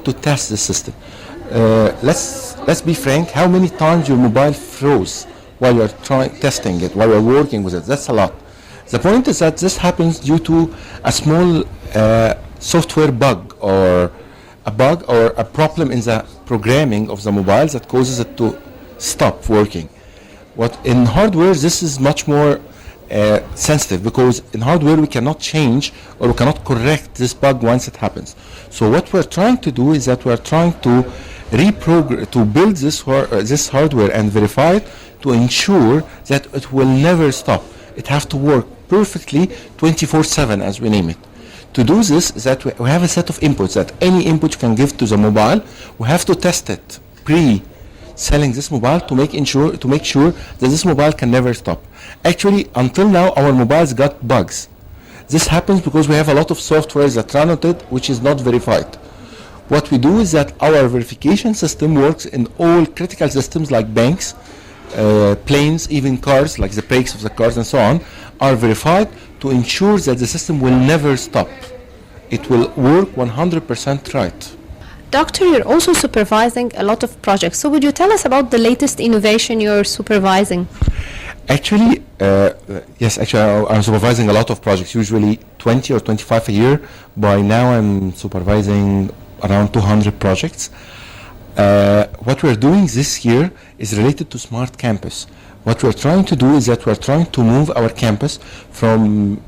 to test the system. Let's be frank. How many times your mobile froze while you're testing it, while you're working with it? That's a lot. The point is that this happens due to a small software bug or a problem in the programming of the mobile that causes it to stop working. What in hardware, this is much more sensitive, because in hardware we cannot change or we cannot correct this bug once it happens. So what we're trying to do is that we're trying to reprogram, to build this hardware and verify it to ensure that it will never stop. It has to work perfectly 24/7, as we name it. To do this, is that we have a set of inputs that any input you can give to the mobile, we have to test it selling this mobile to make sure that this mobile can never stop. Actually, until now, our mobiles got bugs. This happens because we have a lot of software that run on it which is not verified. What we do is that our verification system works in all critical systems like banks, planes, even cars, like the brakes of the cars and so on, are verified to ensure that the system will never stop. It will work 100% right. Doctor, you're also supervising a lot of projects. So would you tell us about the latest innovation you're supervising? Actually, yes, I'm supervising a lot of projects, usually 20 or 25 a year. By now I'm supervising around 200 projects. What we're doing this year is related to Smart Campus. What we're trying to do is that we're trying to move our campus from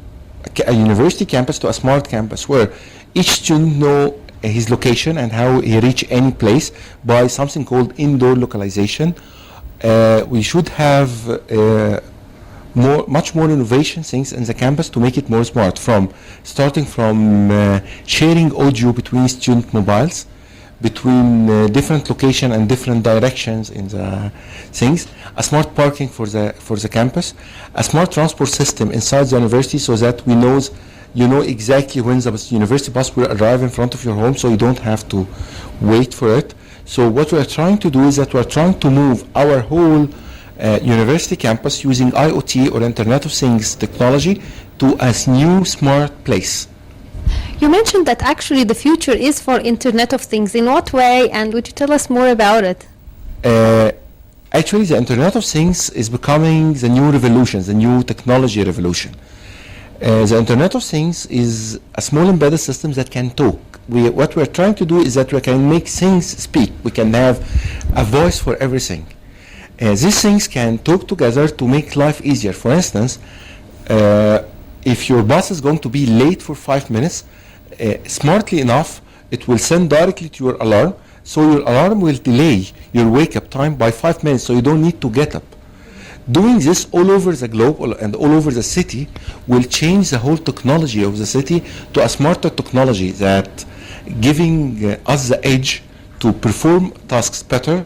a university campus to a smart campus, where each student know his location and how he reach any place by something called indoor localization. We should have much more innovation things in the campus to make it more smart, starting from sharing audio between student mobiles, between different location and different directions in the things, a smart parking for the campus, a smart transport system inside the university, so that you know exactly when the university bus will arrive in front of your home, so you don't have to wait for it. So what we're trying to do is that we're trying to move our whole university campus using IoT or Internet of Things technology to a new smart place. You mentioned that actually the future is for Internet of Things. In what way, and would you tell us more about it? Actually, the Internet of Things is becoming the new revolution, the new technology revolution. The Internet of Things is a small embedded system that can talk. What we're trying to do is that we can make things speak. We can have a voice for everything. These things can talk together to make life easier. For instance, if your bus is going to be late for 5 minutes, smartly enough, it will send directly to your alarm, so your alarm will delay your wake-up time by 5 minutes, so you don't need to get up. Doing this all over the globe and all over the city will change the whole technology of the city to a smarter technology that giving us the edge to perform tasks better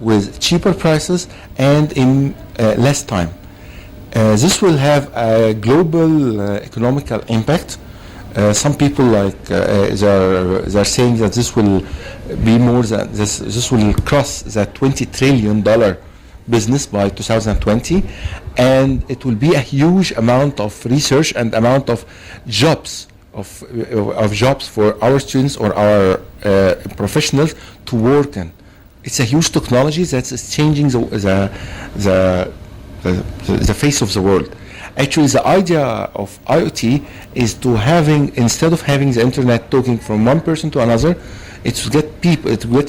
with cheaper prices and in less time. This will have a global economical impact. Some people they're saying that this will be more than this will cross the $20 trillion business by 2020, and it will be a huge amount of research and amount of jobs of jobs for our students or our professionals to work in. It's a huge technology that is changing the face of the world. Actually, the idea of IoT is to instead of having the internet talking from one person to another, it's to get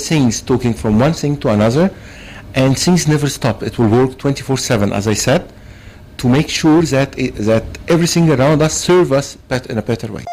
things talking from one thing to another, and things never stop. It will work 24/7, as I said, to make sure that everything around us serves us in a better way.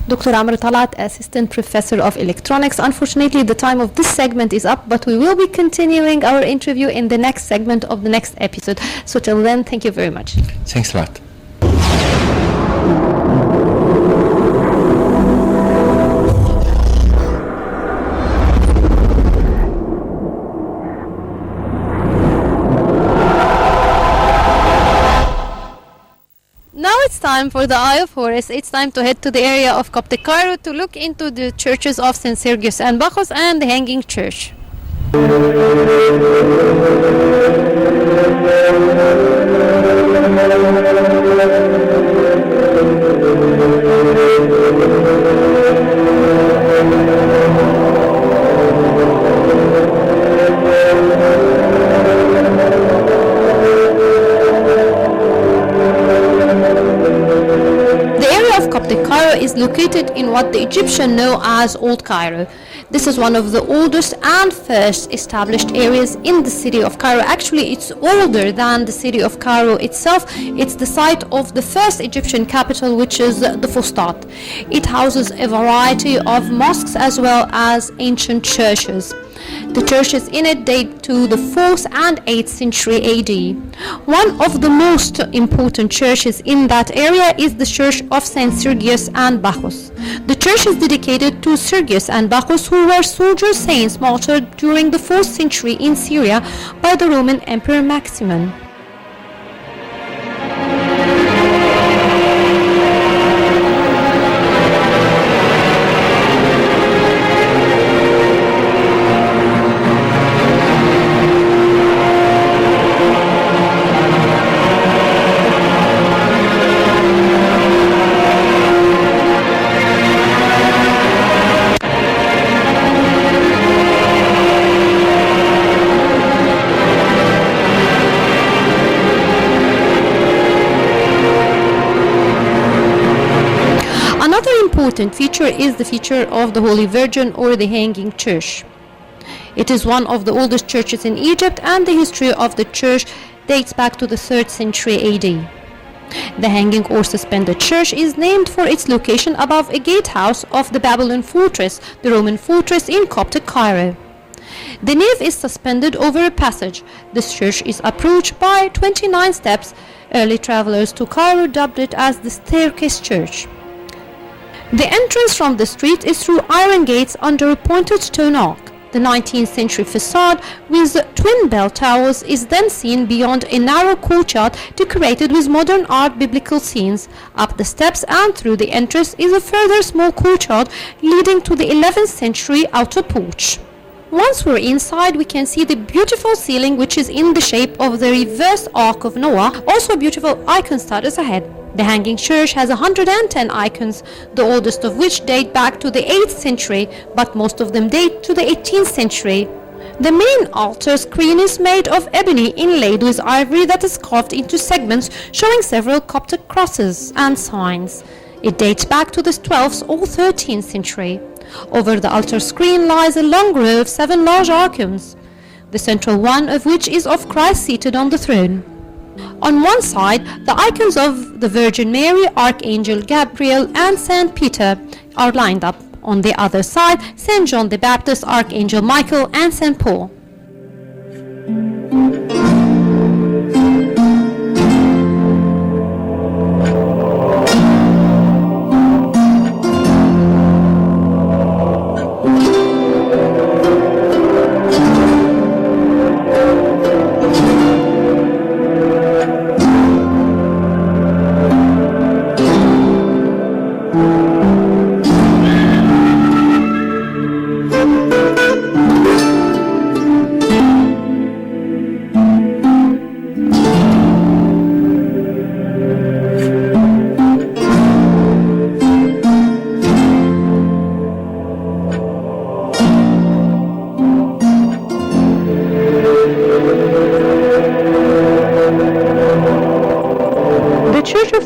Dr. Amr Talat, Assistant Professor of Electronics. Unfortunately, the time of this segment is up, but we will be continuing our interview in the next segment of the next episode. So till then, thank you very much. Thanks a lot. time for the Eye of Horus. It's time to head to the area of Coptic Cairo to look into the churches of St. Sergius and Bacchus and the Hanging Church. Is located in what the Egyptians know as Old Cairo. This is one of the oldest and first established areas in the city of Cairo. Actually, it's older than the city of Cairo itself. It's the site of the first Egyptian capital, which is the Fustat. It houses a variety of mosques as well as ancient churches. The churches in it date to the 4th and 8th century AD. One of the most important churches in that area is the church of St. Sergius and Bacchus. The church is dedicated to Sergius and Bacchus, who were soldier saints martyred during the 4th century in Syria by the Roman Emperor Maximin. Important feature is the feature of the Holy Virgin or the Hanging Church. It is one of the oldest churches in Egypt, and the history of the church dates back to the 3rd century AD. The Hanging or Suspended Church is named for its location above a gatehouse of the Babylon fortress, the Roman fortress in Coptic Cairo. The nave is suspended over a passage. This church is approached by 29 steps. Early travelers to Cairo dubbed it as the Staircase Church. The entrance from the street is through iron gates under a pointed stone arch. The 19th century facade with twin bell towers is then seen beyond a narrow courtyard decorated with modern art biblical scenes. Up the steps and through the entrance is a further small courtyard leading to the 11th century outer porch. Once we're inside, we can see the beautiful ceiling, which is in the shape of the reversed Ark of Noah. Also a beautiful icon status ahead. The Hanging Church has 110 icons, the oldest of which date back to the 8th century, but most of them date to the 18th century. The main altar screen is made of ebony inlaid with ivory that is carved into segments showing several Coptic crosses and signs. It dates back to the 12th or 13th century. Over the altar screen lies a long row of 7 large icons, the central one of which is of Christ seated on the throne. On one side, the icons of the Virgin Mary, Archangel Gabriel, and Saint Peter are lined up. On the other side, Saint John the Baptist, Archangel Michael, and Saint Paul.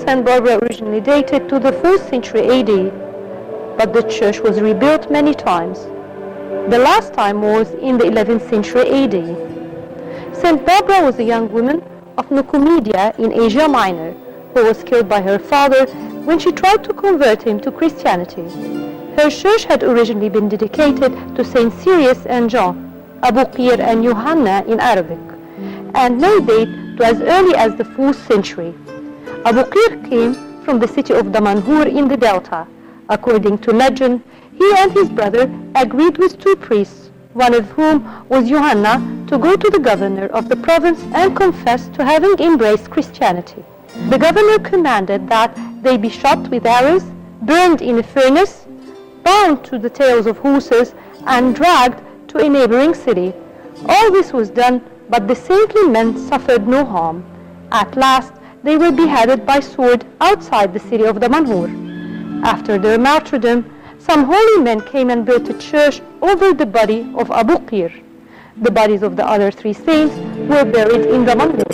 St. Barbara originally dated to the 4th century AD, but the church was rebuilt many times. The last time was in the 11th century AD. St. Barbara was a young woman of Nicomedia in Asia Minor who was killed by her father when she tried to convert him to Christianity. Her church had originally been dedicated to St. Sirius and John, Abu Qir and Yohanna in Arabic, and may date to as early as the 4th century. Abu Qir came from the city of Damanhur in the Delta. According to legend, he and his brother agreed with 2 priests, one of whom was Yohanna, to go to the governor of the province and confess to having embraced Christianity. The governor commanded that they be shot with arrows, burned in a furnace, bound to the tails of horses, and dragged to a neighboring city. All this was done, but the saintly men suffered no harm. At last, they were beheaded by sword outside the city of Damanhur. After their martyrdom, some holy men came and built a church over the body of Abu Qir. The bodies of the other three saints were buried in Damanhur.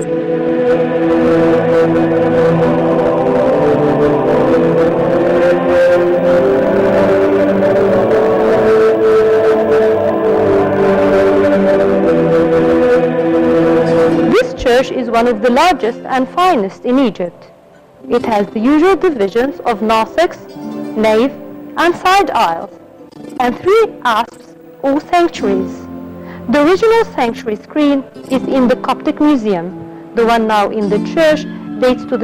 This church is one of the largest and finest in Egypt. It has the usual divisions of narthex, nave, and side aisles, and 3 apses or sanctuaries. The original sanctuary screen is in the Coptic Museum. The one now in the church dates to the